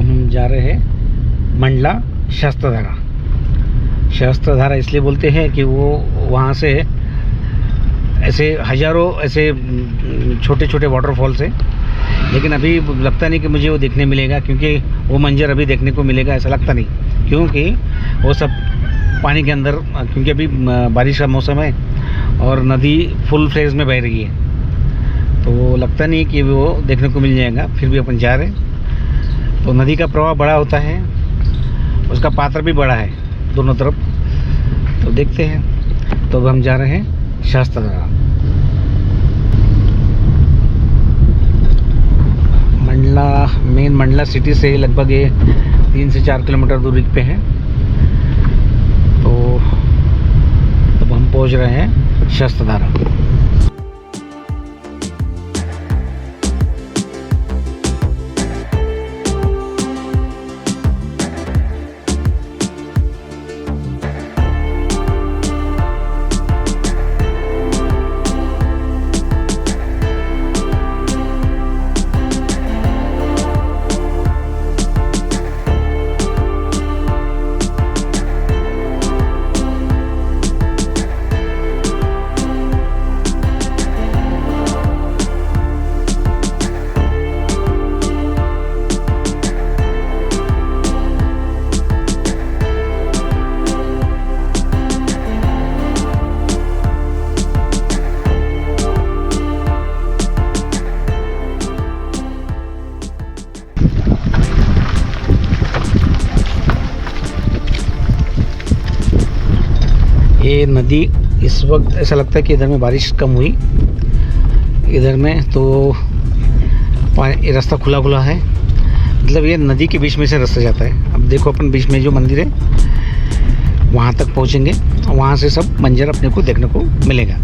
हम जा रहे हैं मंडला शास्त्रधारा। शास्त्रधारा इसलिए बोलते हैं कि वो वहाँ से ऐसे हज़ारों ऐसे छोटे छोटे वाटरफॉल्स हैं, लेकिन अभी लगता नहीं कि मुझे वो देखने मिलेगा, क्योंकि वो मंजर अभी देखने को मिलेगा ऐसा लगता नहीं, क्योंकि वो सब पानी के अंदर, क्योंकि अभी बारिश का मौसम है और नदी फुल फ्लेज में बह रही है, तो लगता नहीं कि वो देखने को मिल जाएगा। फिर भी अपन जा रहे हैं। तो नदी का प्रवाह बड़ा होता है, उसका पात्र भी बड़ा है दोनों तरफ, तो देखते हैं। तो अब हम जा रहे हैं शास्त्रधारा। मेन मंडला सिटी से लगभग ये 3 से 4 किलोमीटर दूरी पे है। तो अब हम पहुंच रहे हैं शास्त्रधारा। ये नदी इस वक्त ऐसा लगता है कि इधर में बारिश कम हुई, इधर में तो ये रास्ता खुला खुला है, मतलब ये नदी के बीच में से रास्ता जाता है। अब देखो अपन बीच में जो मंदिर है वहाँ तक पहुँचेंगे, वहाँ से सब मंजर अपने को देखने को मिलेगा।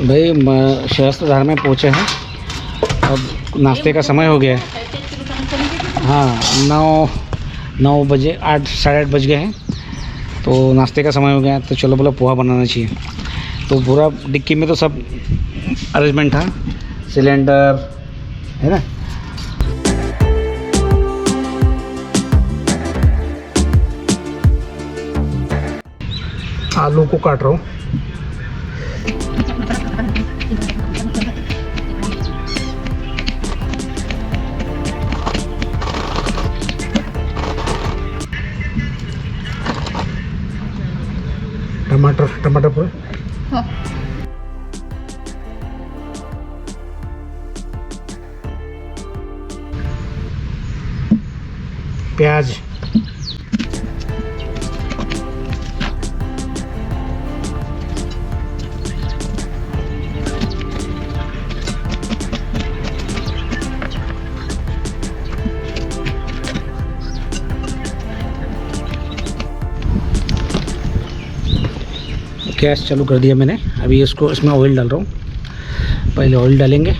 भाई शास्त्रधारा में पहुँचे हैं, अब नाश्ते का समय हो गया है। हाँ, 9 बजे 8 साढ़े 8 बज गए हैं, तो नाश्ते का समय हो गया है। तो चलो बोला पोहा बनाना चाहिए, तो पूरा डिक्की में तो सब अरेंजमेंट था, सिलेंडर है ना। आलू को काट रहा हूँ। टमाटर पर हाँ। प्याज, गैस चालू कर दिया मैंने। अभी इसको इसमें ऑयल डाल रहा हूँ। पहले ऑयल डालेंगे,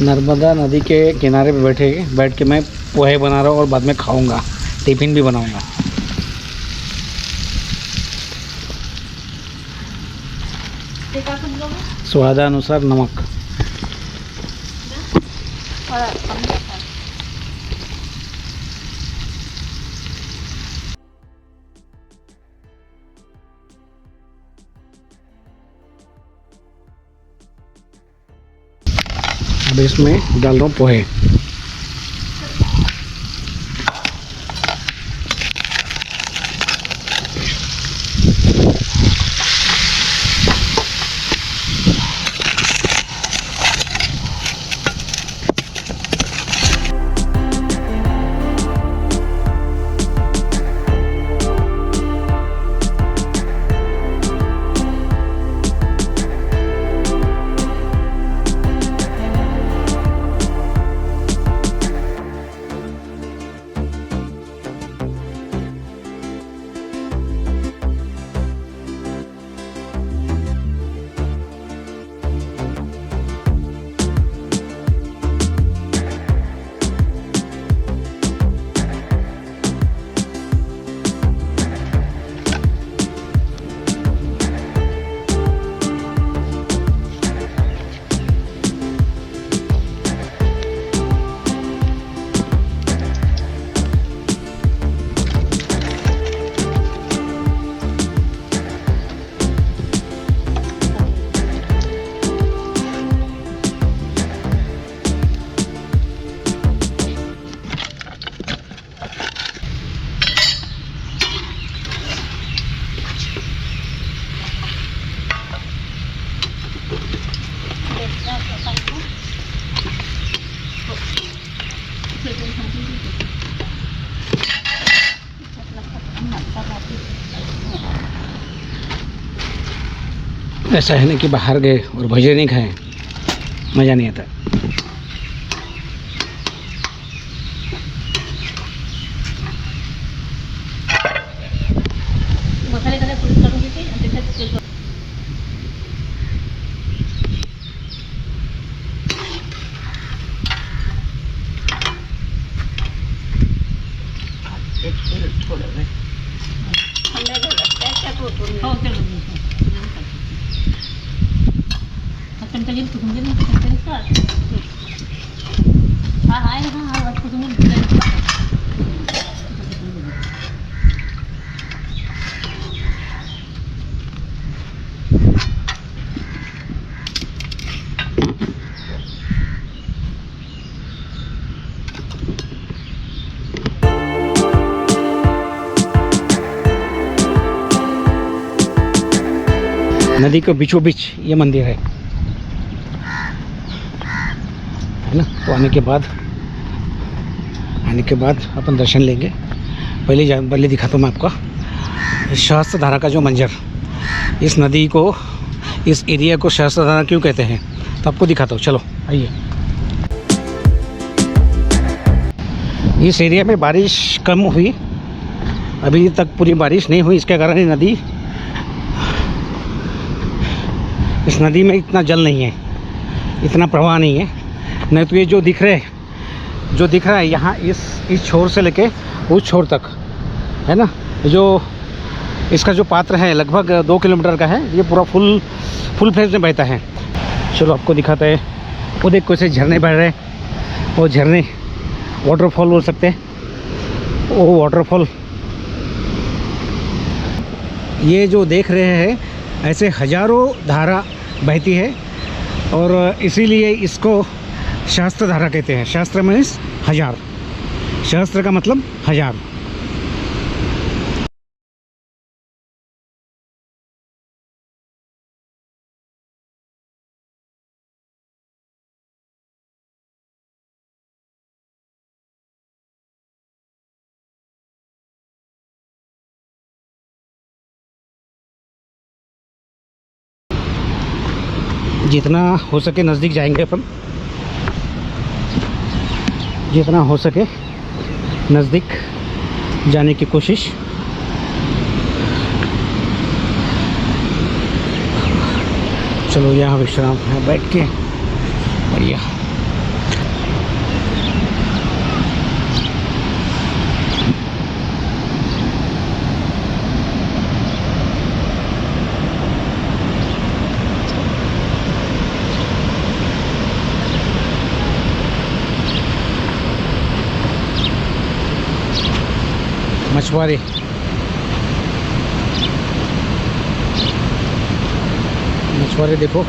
नर्मदा नदी के किनारे पे बैठ के मैं पोहे बना रहा हूँ और बाद में खाऊंगा, टिफ़िन भी बनाऊंगा। स्वादानुसार नमक। अब इसमें डाल रहा हूँ पोहे। ऐसा है ना कि बाहर गए और भजे नहीं खाए, मज़ा नहीं आता। नदी के बीचों बीच ये मंदिर है ना। तो आने के बाद अपन दर्शन लेंगे। पहले दिखाता हूँ मैं आपको सहस्त्रधारा का जो मंजर। इस नदी को, इस एरिया को सहस्त्रधारा क्यों कहते हैं तो आपको दिखाता हूँ, चलो आइए। इस एरिया में बारिश कम हुई, अभी तक पूरी बारिश नहीं हुई, इसके कारण ही इस नदी में इतना जल नहीं है, इतना प्रवाह नहीं है। नहीं तो ये जो दिख रहा है यहाँ इस छोर से लेके उस छोर तक है ना, जो इसका जो पात्र है लगभग 2 किलोमीटर का है। ये पूरा फुल फ्लेज में बहता है। चलो आपको दिखाते हैं। वो देखो ऐसे झरने बह रहे हैं, वो झरने वाटरफॉल बोल सकते हैं। वो वाटरफॉल ये जो देख रहे हैं, ऐसे हजारों धारा बहती है और इसीलिए इसको सहस्त्रधारा कहते हैं। सहस्त्र मीन्स हजार, सहस्त्र का मतलब हजार। जितना हो सके नज़दीक जाएंगे अपन, जितना हो सके नज़दीक जाने की कोशिश। चलो यहाँ विश्राम है बैठ के बढ़िया। मछुआरे देखो,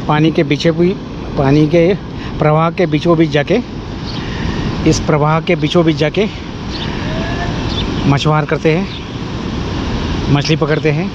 पानी के पीछे भी, पानी के प्रवाह के बीचों बीच जाके, इस प्रवाह के बीचों बीच जाके मछुआर करते हैं, मछली पकड़ते हैं।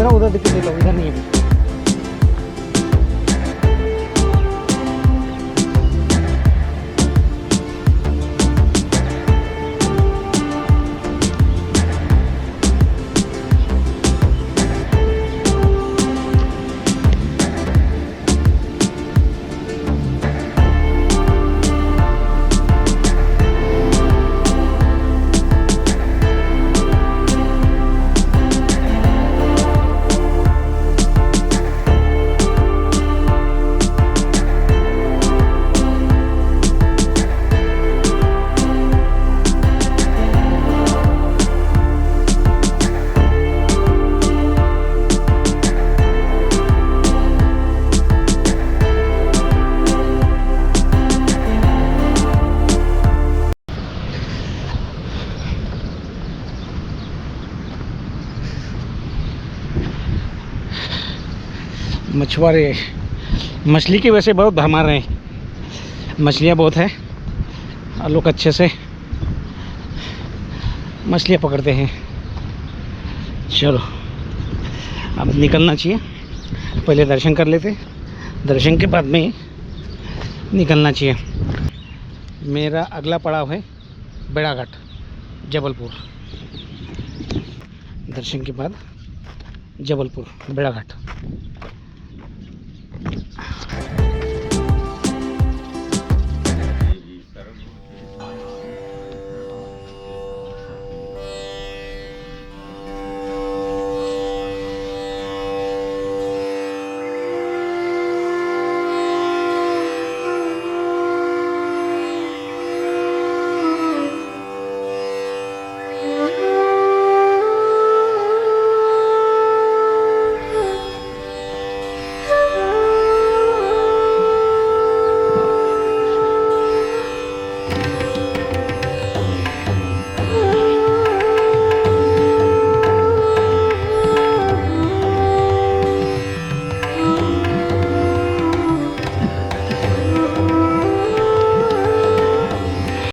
उधर दिख रही है, उधर नहीं है। मछुआरे मछली की वैसे बहुत भरमा रहे हैं, मछलियाँ बहुत है और लोग अच्छे से मछलियाँ पकड़ते हैं। चलो अब निकलना चाहिए, पहले दर्शन कर लेते, दर्शन के बाद में निकलना चाहिए। मेरा अगला पड़ाव है बेड़ाघाट, जबलपुर। दर्शन के बाद जबलपुर बेड़ाघाट।